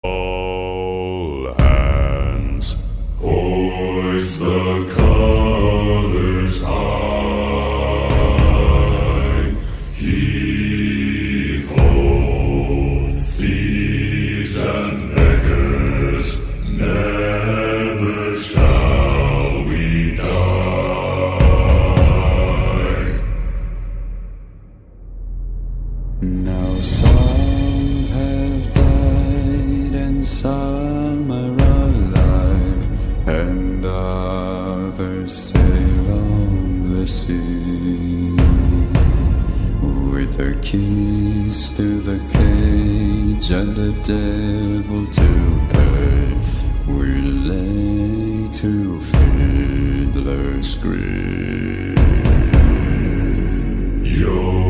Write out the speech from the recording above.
All hands, hoist the colors high. Heave ho, thieves and beggars, never shall we die. Now some have died and some are alive, and others sail on the sea with their keys to the cage and the devil to pay. We lay to fiddler's grave.